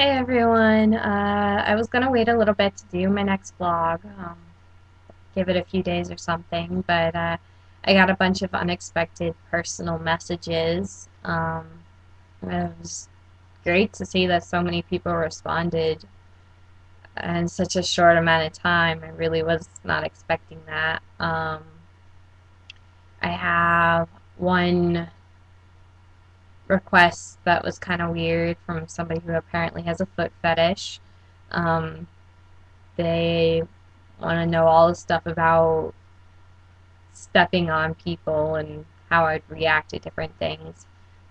Hey everyone, I was gonna wait a little bit to do my next vlog, give it a few days or something, but I got a bunch of unexpected personal messages. It was great to see that so many people responded in such a short amount of time. I really was not expecting that. I have one request that was kind of weird from somebody who apparently has a foot fetish. Um, They want to know all the stuff about stepping on people and how I'd react to different things.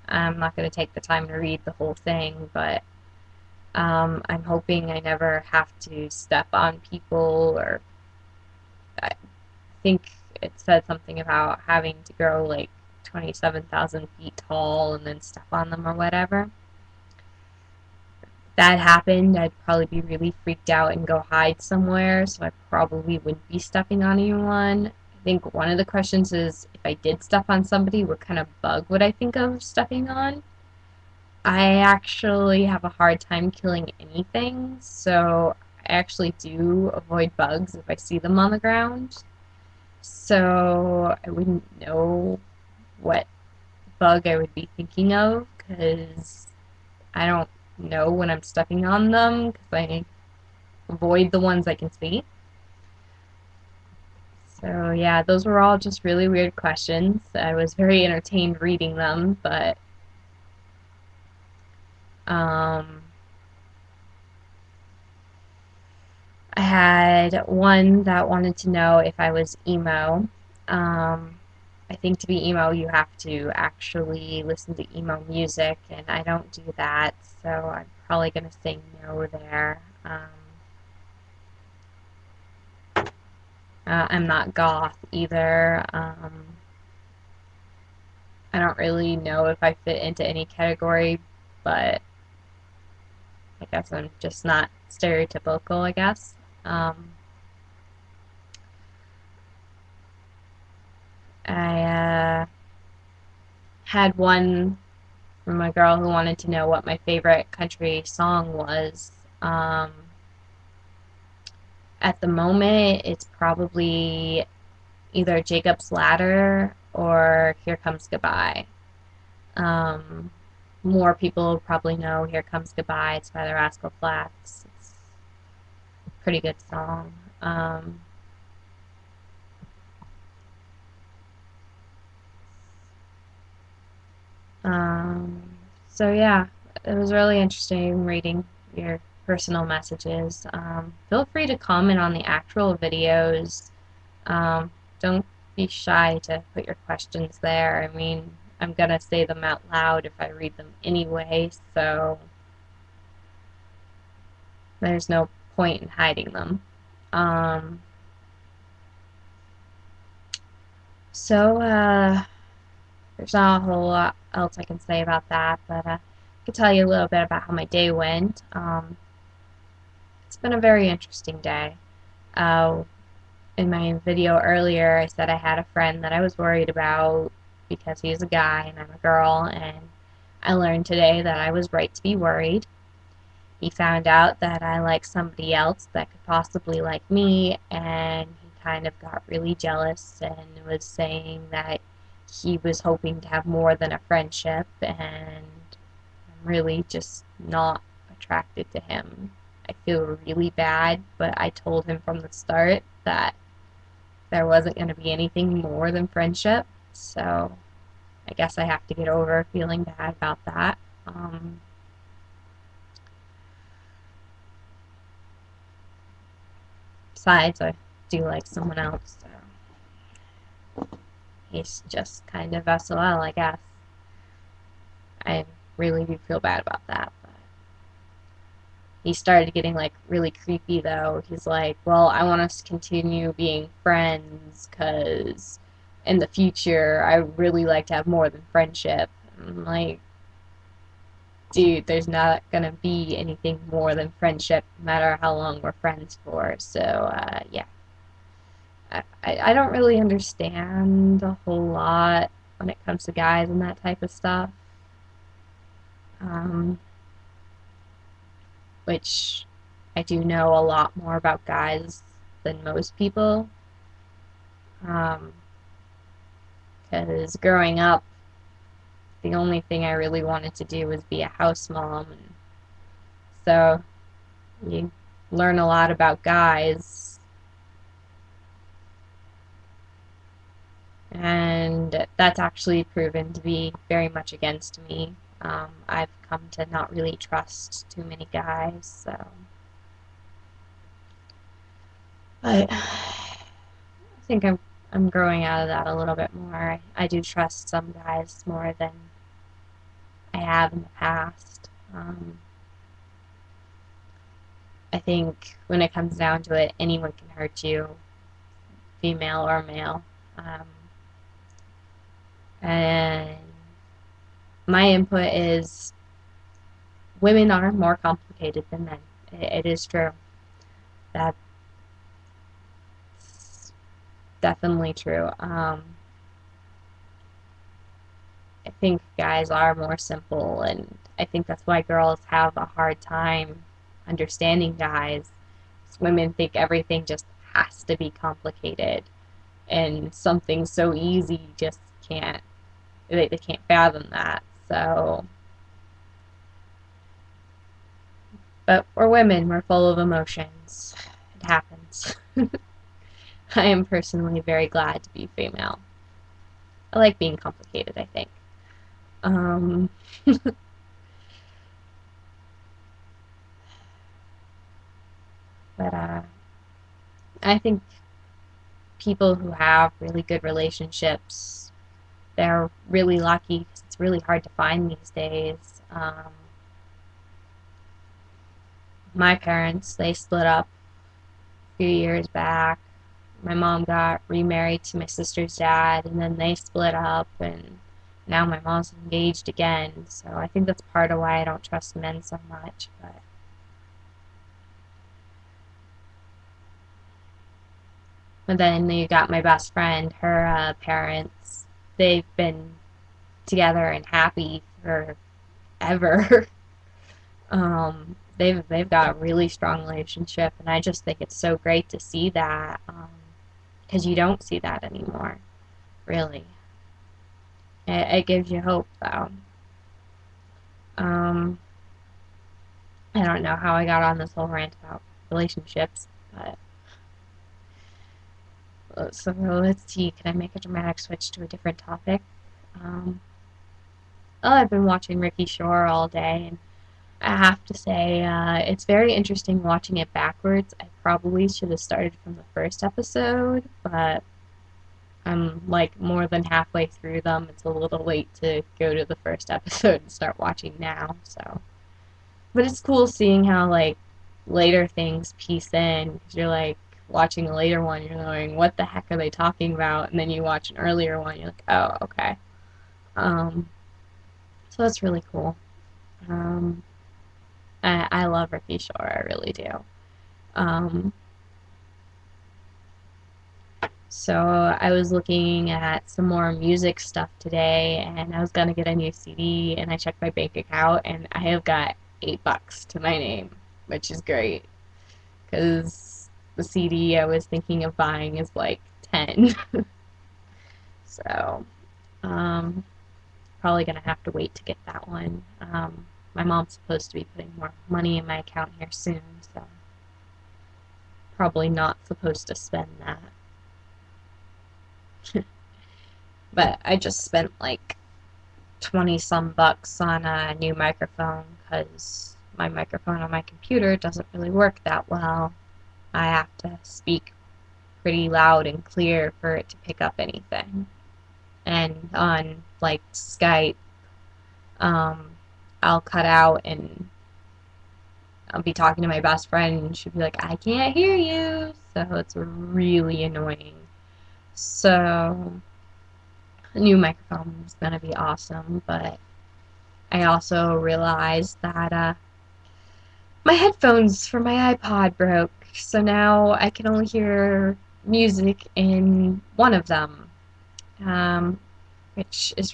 I'm not going to take the time to read the whole thing, but I'm hoping I never have to step on people, or I think it said something about having to grow like 27,000 feet tall and then step on them or whatever. If that happened, I'd probably be really freaked out and go hide somewhere, so I probably wouldn't be stepping on anyone. I think one of the questions is if I did step on somebody, what kind of bug would I think of stepping on? I actually have a hard time killing anything, so I actually do avoid bugs if I see them on the ground. So I wouldn't know what bug I would be thinking of because I don't know when I'm stepping on them because I avoid the ones I can see. So yeah, those were all just really weird questions. I was very entertained reading them, but um, I had one that wanted to know if I was emo. Um, I think to be emo, you have to actually listen to emo music, and I don't do that, so I'm probably gonna say no there. I'm not goth either. I don't really know if I fit into any category, but I guess I'm just not stereotypical, I guess. Um, I had one from a girl who wanted to know what my favorite country song was. Um, at the moment, it's probably either Jacob's Ladder or Here Comes Goodbye. Um, More people probably know Here Comes Goodbye. It's by the Rascal Flatts. It's a pretty good song. Um, so yeah, it was really interesting reading your personal messages. Feel free to comment on the actual videos. Um, don't be shy to put your questions there. I mean, I'm gonna say them out loud if I read them anyway, so there's no point in hiding them. Um, so there's not a whole lot else I can say about that, but I can tell you a little bit about how my day went. It's been a very interesting day. Uh, in my video earlier, I said I had a friend that I was worried about because he's a guy and I'm a girl, and I learned today that I was right to be worried. He found out that I like somebody else that could possibly like me, and he kind of got really jealous and was saying that he was hoping to have more than a friendship, and I'm really just not attracted to him. I feel really bad, but I told him from the start that there wasn't going to be anything more than friendship, so I guess I have to get over feeling bad about that. Um, Besides, I do like someone else, so he's just kind of SOL, I guess. I really do feel bad about that, but he started getting like really creepy though. He's like, "Well, I want us to continue being friends because in the future I really like to have more than friendship." I'm like, dude, there's not gonna be anything more than friendship, no matter how long we're friends for. So, yeah, I don't really understand a whole lot when it comes to guys and that type of stuff. Um, which I do know a lot more about guys than most people. Um, because growing up, the only thing I really wanted to do was be a house mom, and so you learn a lot about guys, and that's actually proven to be very much against me. I've come to not really trust too many guys, so. But I think I'm growing out of that a little bit more. I do trust some guys more than I have in the past. I think when it comes down to it, anyone can hurt you, female or male. Um, and my input is women are more complicated than men. It is true. That's definitely true. I think guys are more simple, and I think that's why girls have a hard time understanding guys. Women think everything just has to be complicated, and something so easy just can't. They can't fathom that. So, but we're women. We're full of emotions. It happens. I am personally very glad to be female. I like being complicated, I think. Um, but I think people who have really good relationships, they're really lucky because it's really hard to find these days. My parents, they split up a few years back. My mom got remarried to my sister's dad, and then they split up, and now my mom's engaged again. So I think that's part of why I don't trust men so much. But then you got my best friend, her parents. They've been together and happy forever. They've got a really strong relationship, and I just think it's so great to see that because you don't see that anymore, really. It gives you hope, though. Um, I don't know how I got on this whole rant about relationships, but so let's see. Can I make a dramatic switch to a different topic? Um, oh, I've been watching Ricky Shore all day, and I have to say, it's very interesting watching it backwards. I probably should have started from the first episode, but I'm like more than halfway through them. It's a little late to go to the first episode and start watching now, so. But it's cool seeing how, like, later things piece in, because you're like watching a later one, you're going, what the heck are they talking about? And then you watch an earlier one, you're like, oh, okay. Um, so that's really cool. Um, I love Ricky Shore, I really do. Um, so I was looking at some more music stuff today, and I was gonna get a new CD, and I checked my bank account, and I have got $8 to my name, which is great, because the CD I was thinking of buying is like 10. So, um, probably gonna have to wait to get that one. My mom's supposed to be putting more money in my account here soon, so probably not supposed to spend that. But I just spent like 20 some bucks on a new microphone because my microphone on my computer doesn't really work that well. I have to speak pretty loud and clear for it to pick up anything. And on like Skype, um, I'll cut out and I'll be talking to my best friend and she'll be like, I can't hear you. So it's really annoying. So a new microphone is going to be awesome, but I also realized that my headphones for my iPod broke, so now I can only hear music in one of them, um, which is